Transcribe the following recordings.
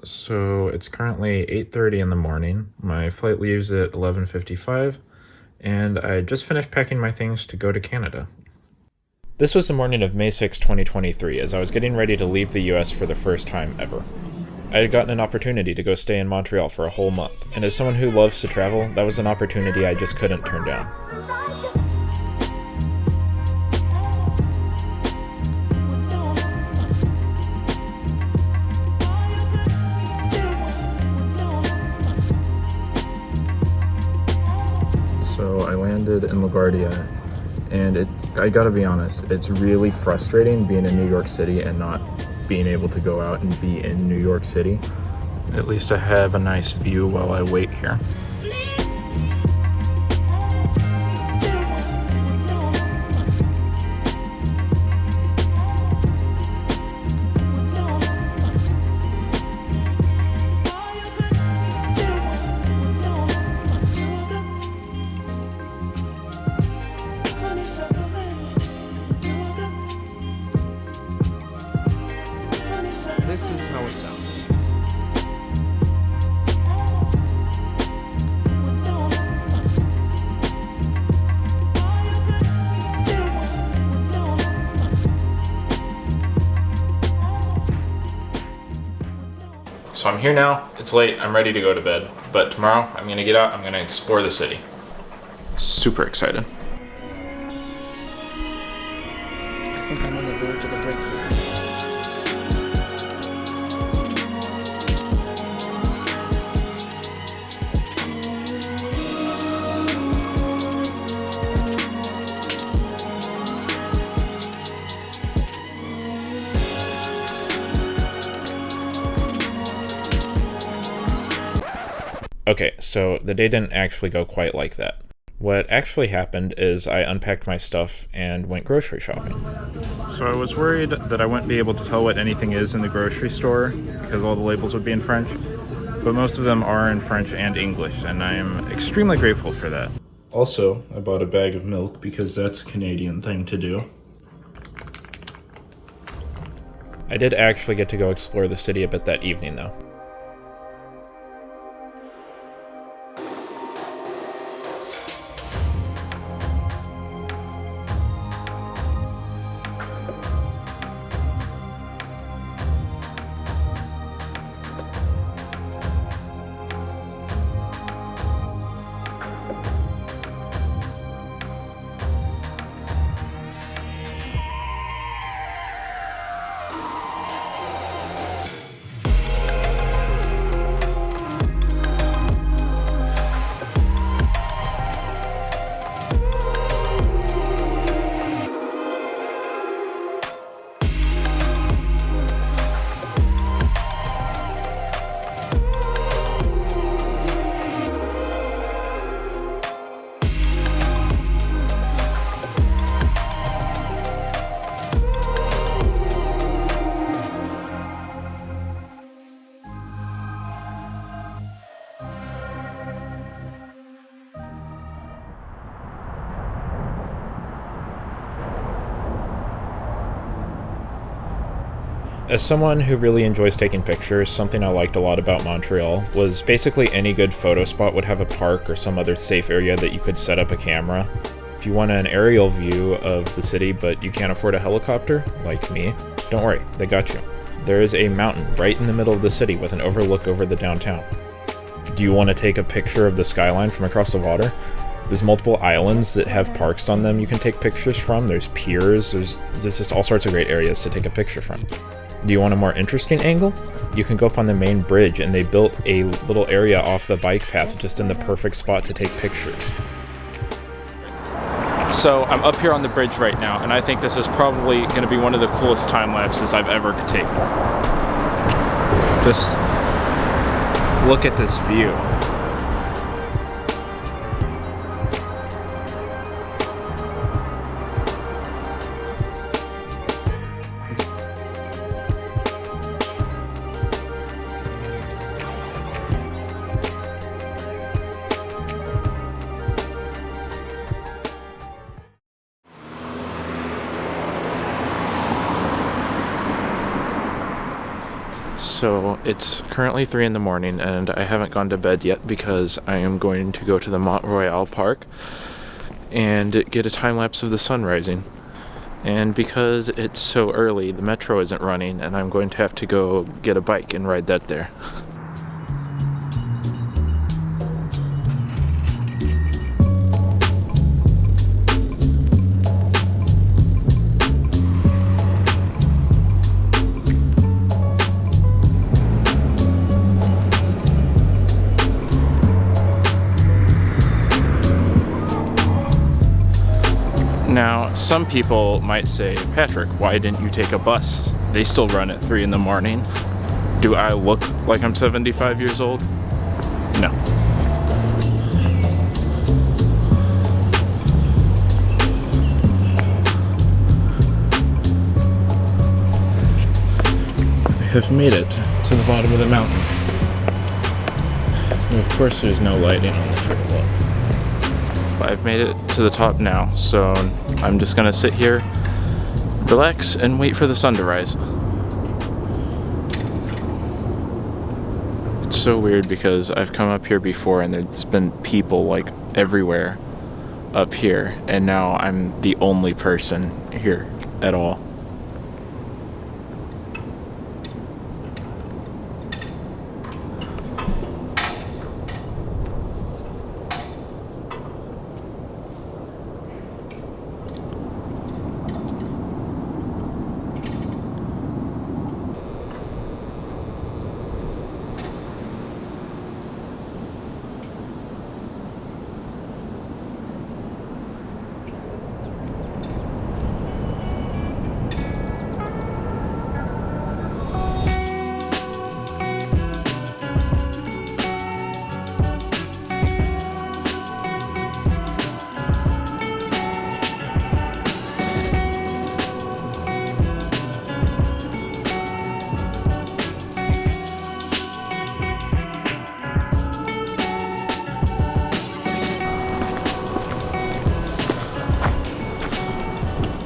So it's currently 8:30 in the morning. My flight leaves at 11:55, and I just finished packing my things to go to Canada. This was the morning of May 6, 2023, as I was getting ready to leave the US for the first time ever. I had gotten an opportunity to go stay in Montreal for a whole month, and as someone who loves to travel, that was an opportunity I just couldn't turn down. So I landed in LaGuardia, and I gotta be honest, it's really frustrating being in New York City and not being able to go out and be in New York City. At least I have a nice view while I wait here. This is how it sounds. So I'm here now, it's late, I'm ready to go to bed, but tomorrow I'm gonna get out, I'm gonna explore the city. Super excited. I think I'm on the verge of a breakthrough. Okay, so the day didn't actually go quite like that. What actually happened is I unpacked my stuff and went grocery shopping. So I was worried that I wouldn't be able to tell what anything is in the grocery store because all the labels would be in French, but most of them are in French and English, and I am extremely grateful for that. Also, I bought a bag of milk because that's a Canadian thing to do. I did actually get to go explore the city a bit that evening though. As someone who really enjoys taking pictures, something I liked a lot about Montreal was basically any good photo spot would have a park or some other safe area that you could set up a camera. If you want an aerial view of the city but you can't afford a helicopter, like me, don't worry, they got you. There is a mountain right in the middle of the city with an overlook over the downtown. Do you want to take a picture of the skyline from across the water? There's multiple islands that have parks on them you can take pictures from. There's piers, there's just all sorts of great areas to take a picture from. Do you want a more interesting angle? You can go up on the main bridge, and they built a little area off the bike path just in the perfect spot to take pictures. So I'm up here on the bridge right now, and I think this is probably going to be one of the coolest time lapses I've ever taken. Just look at this view. So it's currently 3 in the morning and I haven't gone to bed yet because I am going to go to the Mont Royale park and get a time lapse of the sun rising. And because it's so early, the metro isn't running and I'm going to have to go get a bike and ride that there. Now, some people might say, Patrick, why didn't you take a bus? They still run at 3 in the morning. Do I look like I'm 75 years old? No. We have made it to the bottom of the mountain. And of course there's no lighting on the trail up. I've made it to the top now, so I'm just gonna sit here, relax, and wait for the sun to rise. It's so weird because I've come up here before and there's been people like everywhere up here, and now I'm the only person here at all.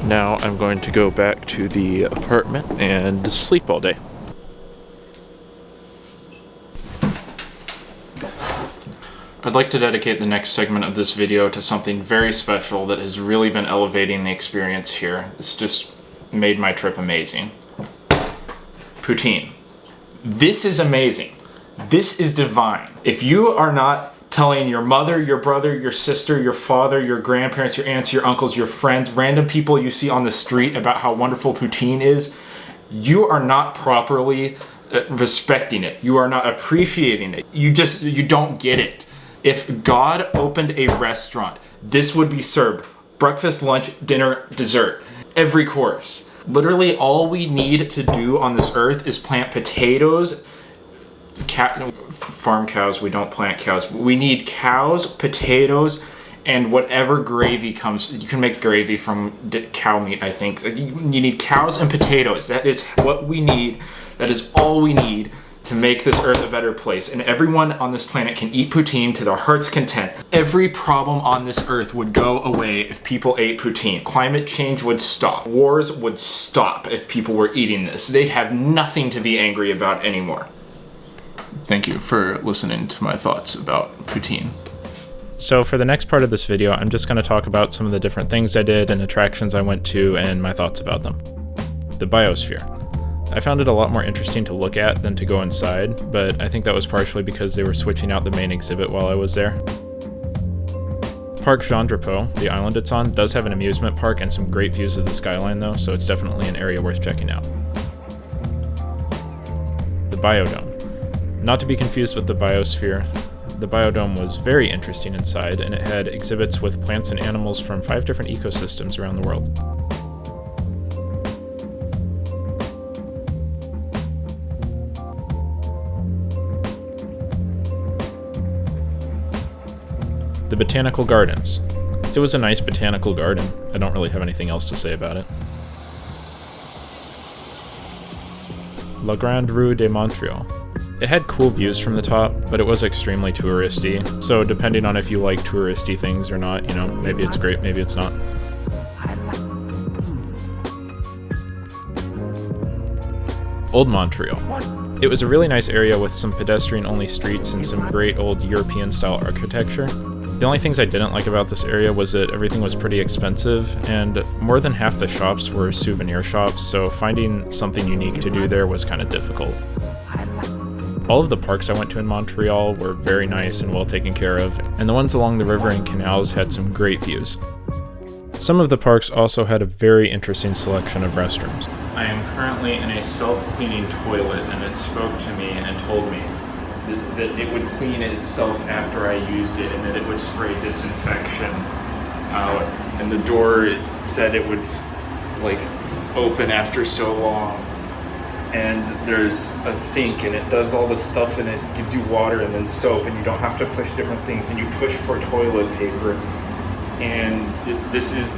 Now I'm going to go back to the apartment and sleep all day. I'd like to dedicate the next segment of this video to something very special that has really been elevating the experience here. It's just made my trip amazing. Poutine. This is amazing. This is divine. If you are not telling your mother, your brother, your sister, your father, your grandparents, your aunts, your uncles, your friends, random people you see on the street about how wonderful poutine is, you are not properly respecting it. You are not appreciating it. You don't get it. If God opened a restaurant, this would be served. Breakfast, lunch, dinner, dessert. Every course. Literally all we need to do on this earth is plant potatoes. Farm cows, we don't plant cows. We need cows, potatoes, and whatever gravy comes. You can make gravy from cow meat, I think. You need cows and potatoes. That is what we need. That is all we need to make this earth a better place. And everyone on this planet can eat poutine to their heart's content. Every problem on this earth would go away if people ate poutine. Climate change would stop. Wars would stop if people were eating this. They'd have nothing to be angry about anymore. Thank you for listening to my thoughts about poutine. So for the next part of this video, I'm just going to talk about some of the different things I did and attractions I went to and my thoughts about them. The biosphere. I found it a lot more interesting to look at than to go inside, but I think that was partially because they were switching out the main exhibit while I was there. Parc Jean Drapeau, the island it's on, does have an amusement park and some great views of the skyline though, so it's definitely an area worth checking out. The Biodome. Not to be confused with the biosphere, the Biodome was very interesting inside, and it had exhibits with plants and animals from 5 different ecosystems around the world. The Botanical Gardens. It was a nice botanical garden. I don't really have anything else to say about it. La Grande Rue de Montreal. It had cool views from the top, but it was extremely touristy, so depending on if you like touristy things or not, maybe it's great, maybe it's not. Old Montreal. It was a really nice area with some pedestrian-only streets and some great old European-style architecture. The only things I didn't like about this area was that everything was pretty expensive, and more than half the shops were souvenir shops, so finding something unique to do there was kind of difficult. All of the parks I went to in Montreal were very nice and well taken care of, and the ones along the river and canals had some great views. Some of the parks also had a very interesting selection of restrooms. I am currently in a self-cleaning toilet, and it spoke to me and told me that it would clean itself after I used it, and that it would spray disinfection out. And the door said it would open after so long. And there's a sink, and it does all this stuff, and it gives you water and then soap, and you don't have to push different things, and you push for toilet paper. And this is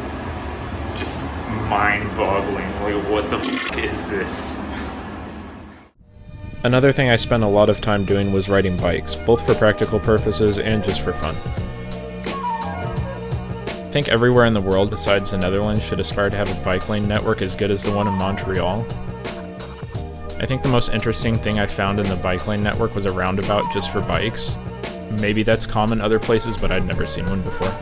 just mind-boggling. What the f*** is this? Another thing I spent a lot of time doing was riding bikes, both for practical purposes and just for fun. I think everywhere in the world besides the Netherlands should aspire to have a bike lane network as good as the one in Montreal. I think the most interesting thing I found in the bike lane network was a roundabout just for bikes. Maybe that's common other places, but I'd never seen one before.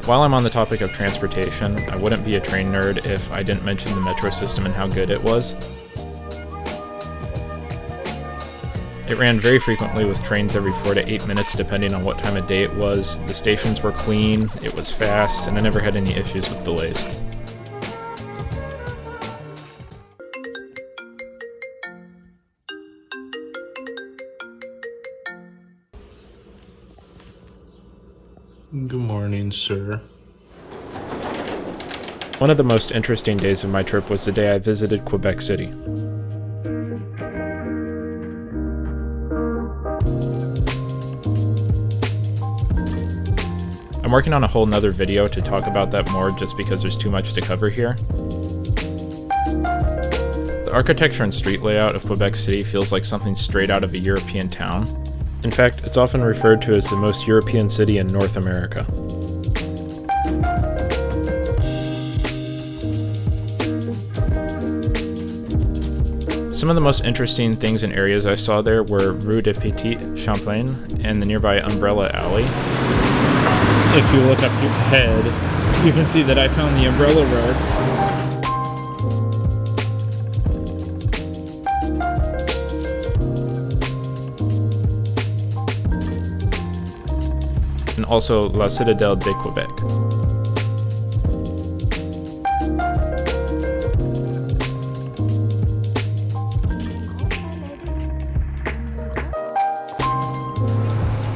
While I'm on the topic of transportation, I wouldn't be a train nerd if I didn't mention the metro system and how good it was. It ran very frequently with trains every 4 to 8 minutes depending on what time of day it was. The stations were clean, it was fast, and I never had any issues with delays. Good morning, sir. One of the most interesting days of my trip was the day I visited Quebec City. I'm working on a whole nother video to talk about that more just because there's too much to cover here. The architecture and street layout of Quebec City feels like something straight out of a European town. In fact, it's often referred to as the most European city in North America. Some of the most interesting things and areas I saw there were Rue de Petit Champlain and the nearby Umbrella Alley. If you look up ahead, you can see that I found the Umbrella Road. And also La Citadelle de Quebec.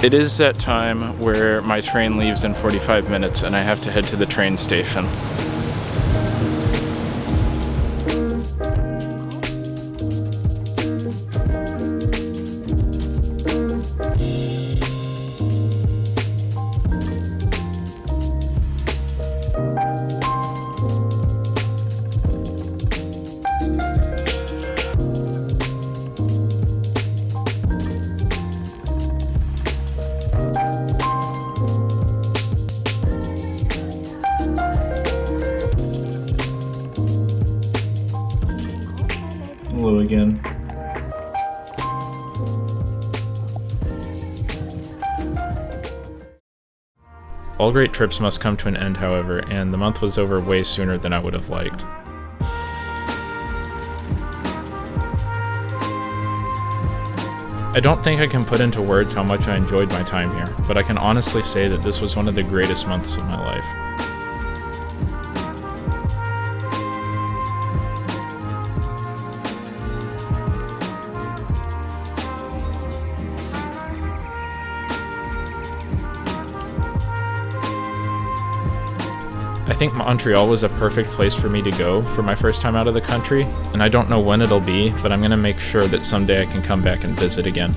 It is that time where my train leaves in 45 minutes and I have to head to the train station. Hello again. All great trips must come to an end, however, and the month was over way sooner than I would have liked. I don't think I can put into words how much I enjoyed my time here, but I can honestly say that this was one of the greatest months of my life. I think Montreal was a perfect place for me to go for my first time out of the country, and I don't know when it'll be, but I'm gonna make sure that someday I can come back and visit again.